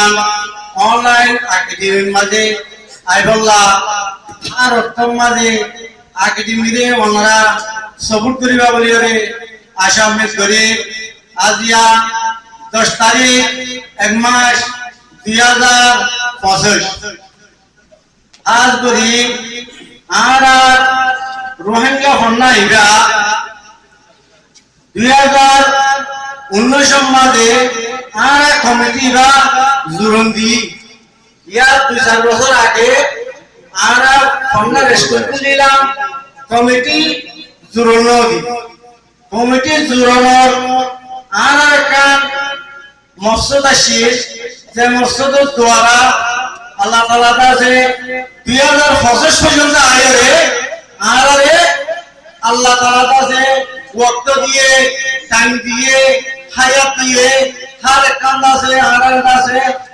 দিলাম অনলাইন একাডেমির মাঝে আইবল্লা আর অর্থম মাঝে একাডেমিরে ওনারা সবুর করিবা বলিরে আশা উম্মেদ করে আজিয়া 10 তারিখ 1 মাস 2025 আজ করি আর রোহিঙ্গা হন্না ইরা 2019 মাঝে আর কমিটি বা জুরন্দি ইয়ার 2-4 বছর আগে আর হন্না রেস্টুরেন্ট দিলাম কমিটি জুরনো দি কমিটি জুরনোর আর কান মসজিদ আসিস যে মসজিদের দ্বারা আল্লাহ তাআলা কাছে 2025 পর্যন্ত আয়রে আরে আল্লাহ তাআলা কাছে ওয়াক্ত দিয়ে টাইম দিয়ে হায়াত দিয়ে হার কান্দা আছে আর কাছে